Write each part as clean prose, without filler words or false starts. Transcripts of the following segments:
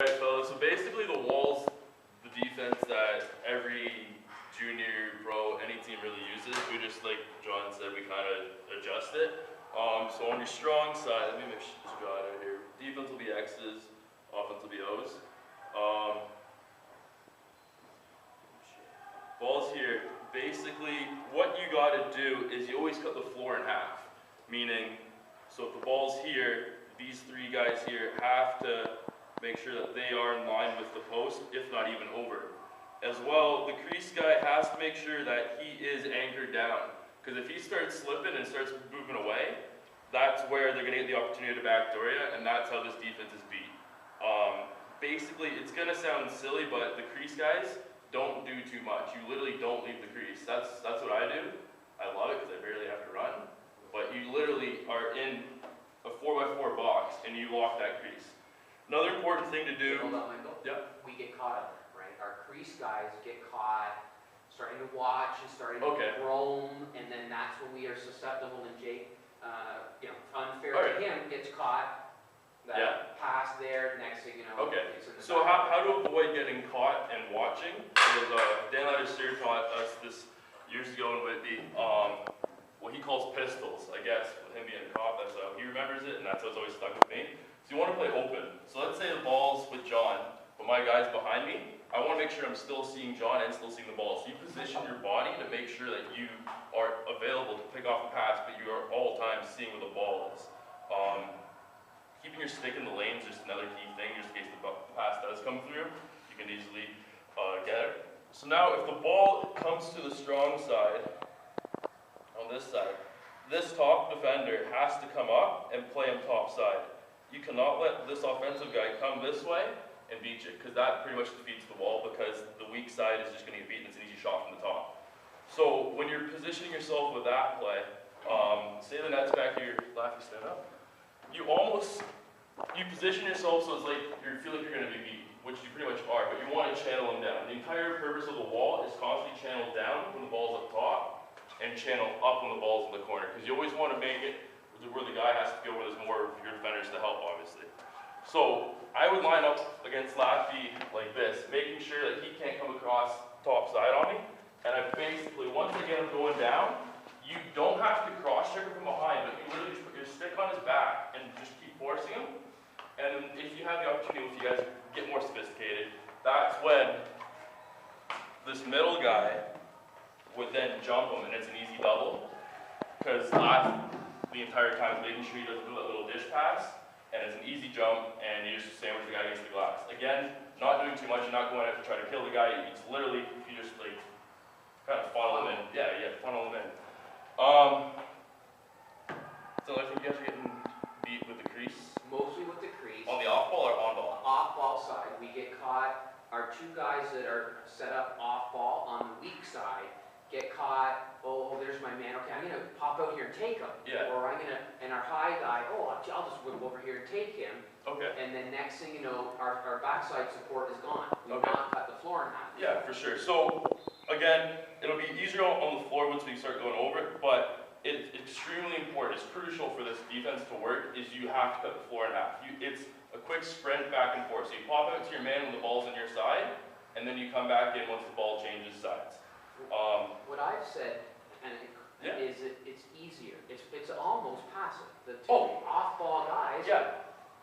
Alright fellas, so basically the wall's the defense that every junior, pro, any team really uses. We just, like John said, we kind of adjust it. So on your strong side, let me make sure this draw it out here. Defense will be X's, offense will be O's. Balls here, basically what you got to do is you always cut the floor in half. Meaning, so if the ball's here, these three guys here have to make sure that they are in line with the post, if not even over. As well, the crease guy has to make sure that he is anchored down. Because if he starts slipping and starts moving away, that's where they're going to get the opportunity to backdoor you, and that's how this defense is beat. Basically, it's going to sound silly, but the crease guys don't do too much. You literally don't leave the crease. That's what I do. I love it because I barely have to run. But you literally are in a 4x4 box, and you lock that crease. Another important thing to do. Hold on, Michael. Yeah. We get caught up there, right? Our crease guys get caught, starting to watch and starting to roam, and then that's when we are susceptible. And Jake, unfair to him, gets caught. That pass there. Next thing you know. Okay. So how to avoid getting caught and watching? Because Dan Lattiser taught us this years ago in Whitby. What he calls pistols, I guess, with him being a cop. That's how he remembers it, and that's what's always stuck with me. So you want to play open. So let's say the ball's with John, but my guy's behind me. I want to make sure I'm still seeing John and still seeing the ball. So you position your body to make sure that you are available to pick off the pass, but you are all times seeing where the ball is. Keeping your stick in the lane is just another key thing, just in case the pass does come through. You can easily get it. So now if the ball comes to the strong side, on this side, this top defender has to come up and play him top side. You cannot let this offensive guy come this way and beat you, because that pretty much defeats the wall, because the weak side is just going to get beaten. It's an easy shot from the top. So when you're positioning yourself with that play, say the net's back here, Laffy, stand up. You position yourself so it's like you feel like you're going to be beat, which you pretty much are, but you want to channel them down. The entire purpose of the wall is constantly channeled down when the ball's up top and channel up when the ball's in the corner, because you always want to make it where the guy has to go where there's more of your defenders to help, obviously. So I would line up against Laffy like this, making sure that he can't come across top side on me. And I basically, once I get him going down, you don't have to cross check him from behind, but you literally just put your stick on his back and just keep forcing him. And if you have the opportunity, if you guys get more sophisticated, that's when this middle guy would then jump him, and it's an easy double. Because the entire time making sure he doesn't do that little dish pass, and it's an easy jump, and you just sandwich the guy against the glass. Again, not doing too much, and not going out to try to kill the guy. It's literally, you just like kind of funnel him in. Yeah, funnel him in. So I think you guys are getting beat with the crease. Mostly with the crease. On the off ball or on ball? Off ball side, we get caught. Our two guys that are set up off ball on the weak side get caught. Oh, there's my man. Okay, I'm gonna pop out here and take him. Yeah. Or I'm gonna, and our high guy. Oh, I'll just whip over here and take him. Okay. And then next thing you know, our backside support is gone. We've Okay. not cut the floor in half. Yeah, for sure. So again, it'll be easier on the floor once we start going over it, but it's extremely important. It's crucial for this defense to work. Is you have to cut the floor in half. It's a quick sprint back and forth. So you pop out to your man when the ball's on your side, and then you come back in once the ball changes sides. What I've said, and is it's easier. It's almost passive. The two off-ball guys. Yeah.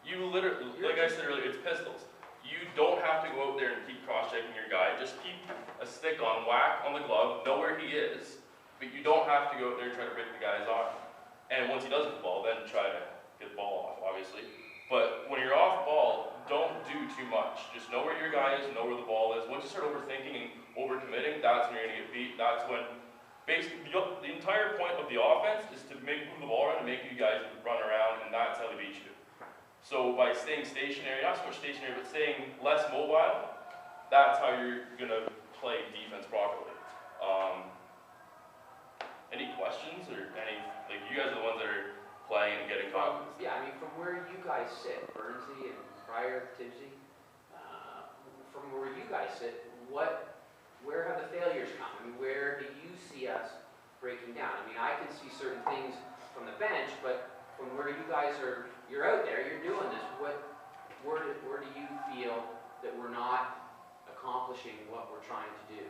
You literally, like I said earlier, it's pistols. You don't have to go out there and keep cross-checking your guy. Just keep a stick on, whack on the glove, know where he is, but you don't have to go out there and try to break the guy's arm. And once he does get the ball, then try to get the ball off, obviously. But when you're off ball, don't do too much. Just know where your guy is, know where the ball is. Once you start overthinking and overcommitting, that's when you're going to get beat. That's when, basically, the entire point of the offense is to move the ball around and make you guys run around, and that's how they beat you. So by staying stationary, not so much stationary, but staying less mobile, that's how you're going to play defense properly. Any questions or any, like you guys are the ones that are playing and getting caught? Yeah, I mean, from where you guys sit, Burnsy and Pryor, Tibbsy, from where you guys sit, where have the failures come? I mean, where do you see us breaking down? I mean, I can see certain things from the bench, but from where you guys are, you're out there, you're doing this. where do you feel that we're not accomplishing what we're trying to do?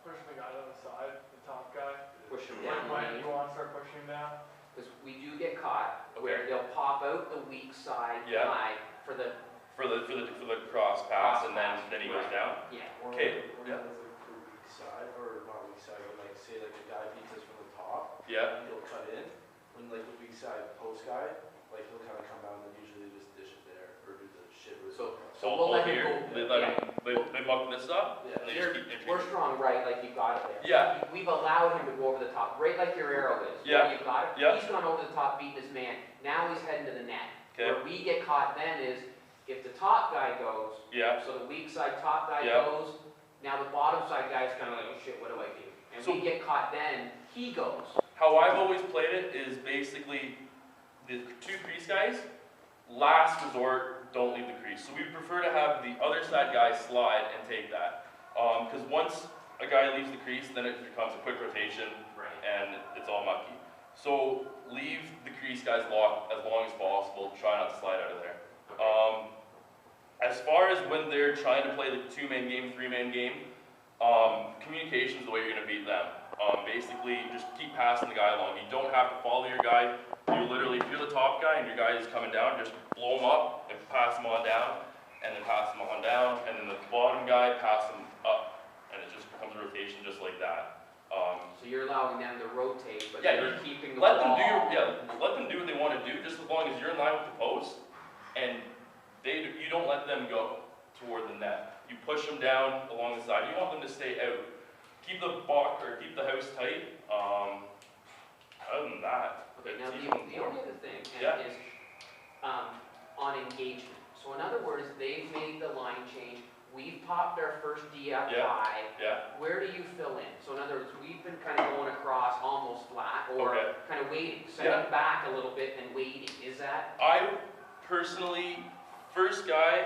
Pushing the guy to the side, the top guy. Push them down. When you want to start pushing him down? Because we do get caught where they'll pop out the weak side Yeah. guy for the, For the cross pass, and then he goes Right. down. yeah. Okay, Or yeah. like for weak side, or not weak side, but like say like a guy beats us from the top, Yeah. and he'll cut in, when like the weak side post guy, like he'll kind of come down and usually just dish it there, or do the shit with So So we'll let him here, go. they let Yeah. him, they muck this up, Yeah. and they just keep We're inching. strong right, like you got it there. Yeah. We've allowed him to go over the top, right like your arrow is. Yeah. Where you got it. Yeah. He's gone over the top, beating his man. Now he's heading to the net. Okay. Where we get caught then is, if the top guy goes, Yeah. so the weak side top guy Yeah. goes, now the bottom side guy's kind of like, oh shit, what do I do? And So- we get caught then, he goes. How I've always played it is basically the two crease guys, last resort, don't leave the crease. So we prefer to have the other side guy slide and take that. Because once a guy leaves the crease, then it becomes a quick rotation Right. and it's all mucky. So leave the crease guys locked as long as possible. Try not to slide out of there. As far as when they're trying to play the two-man game, three-man game, communication is the way you're going to beat them. Basically, just keep passing the guy along. You don't have to follow your guy. You literally, if you're the top guy and your guy is coming down, just blow him up and pass him on down, and then pass him on down, and then the bottom guy, pass him up, and it just becomes a rotation just like that. So you're allowing them to rotate, but Yeah, you're keeping the Let them ball. let them do what they want to do, just as long as you're in line with the post, and you don't let them go toward the net. You push them down along the side. You want them to stay out. Keep the box or keep the house tight. Other than that, Okay, now it's the even only more. other thing Yeah. is on engagement. So in other words, they've made the line change, we've popped our first DFI. Yeah. Where do you fill in? So in other words, we've been kind of going across almost flat or Okay. kind of waiting, setting back a little bit and waiting. Is that? I personally, first guy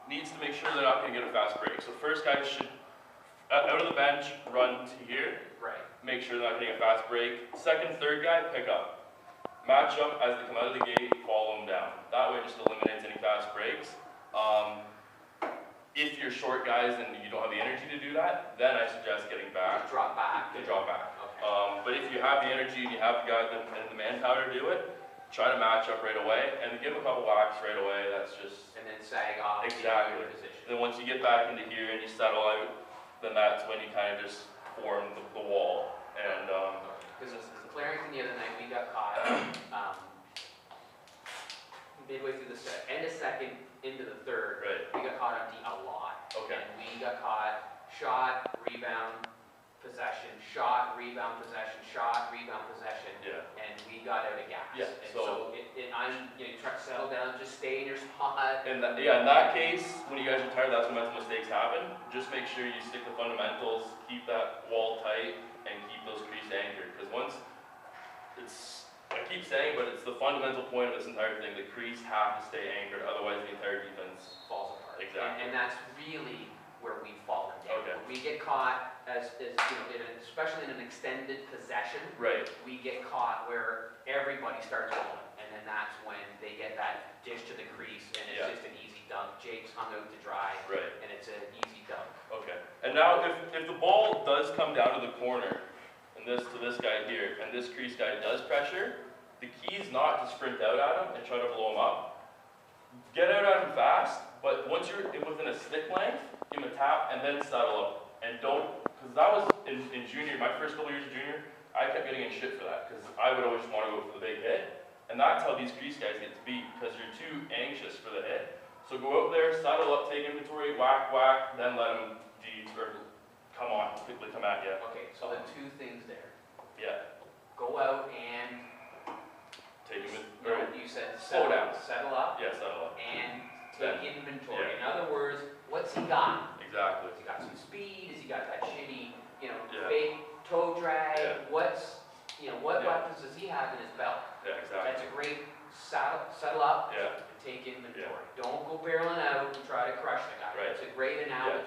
needs to make sure they're not going to get a fast break. So first guy should, out of the bench, run to here. Right. Make sure they're not getting a fast break. Second, third guy, pick up. Match up as they come out of the gate, follow them down. That way it just eliminates any fast breaks. If you're short guys and you don't have the energy to do that, then I suggest getting back. Just drop back. To drop back. Okay. But if you have the energy and you have the guy and the manpower to do it, try to match up right away and give a couple whacks right away. That's just, And then sag off. Exactly. Your position. then once you get back into here and you settle out, then that's when you kind of just form the wall. And Because Clarington the other night, we got caught midway through the end of second into the third. right, We got caught on D a lot. okay, And we got caught shot, rebound, possession, shot, rebound, possession, shot, rebound, possession. yeah, And we got out of gas. Yeah, And so- I'm, you try to settle down, just stay in your spot. and in that case, when you guys are tired, that's when mental mistakes happen. Just make sure you stick to fundamentals, keep that wall tight, and keep those crease anchored. Because once I keep saying, but it's the fundamental point of this entire thing. The crease have to stay anchored, otherwise the entire defense. Falls apart. Exactly. And that's really where we've fallen down. Okay. We get caught as especially in an extended possession, Right. we get caught where everybody starts going. And then that's when they get that dish to the crease and it's Yeah. just an easy dunk. Jake's hung out to dry Right. and it's an easy dunk. Okay. And now, if the ball does come down to the corner, and to this guy here, and this crease guy does pressure, the key is not to sprint out at him and try to blow him up. Get out at him fast, but once you're within a stick length, give him a tap and then settle up. And don't, because that was in junior, my first couple years of junior, I kept getting in shit for that, because I would always want to go for the big hit. And that's how these crease guys get to beat, because you're too anxious for the hit. So go out there, settle up, take inventory, whack, whack, then let him come on, quickly come at you. Okay, so the two things there. Yeah, Go out and, take him you know, you said Slow down. settle up yeah, settle up. and Then, take inventory. In other words, what's he got? exactly. Has he got some speed? Has he got that shitty, Yeah. fake toe drag? Yeah. What Yeah. weapons does he have in his belt? Yeah, That's exactly. a great settle up Yeah, and take inventory. Don't go barreling out and try to crush the guy. Right. It's a great analogy.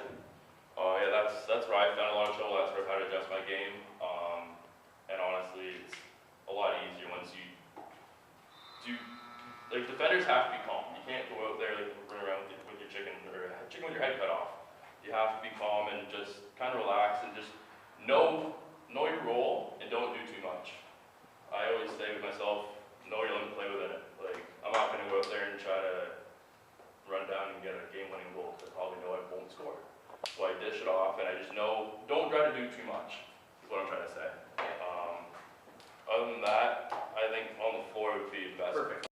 oh yeah, that's where I found a lot of trouble. That's where I've had to adjust my game. And honestly, it's a lot easier once you do. Like defenders have to be calm. You can't go out there like even with your head cut off. You have to be calm and just kind of relax and just know your role and don't do too much. I always say with myself, know your limit, play within it. Like, I'm not gonna go out there and try to run down and get a game-winning goal because I probably know I won't score. So I dish it off and I just know, don't try to do too much, is what I'm trying to say. Other than that, I think on the floor would be best. Perfect.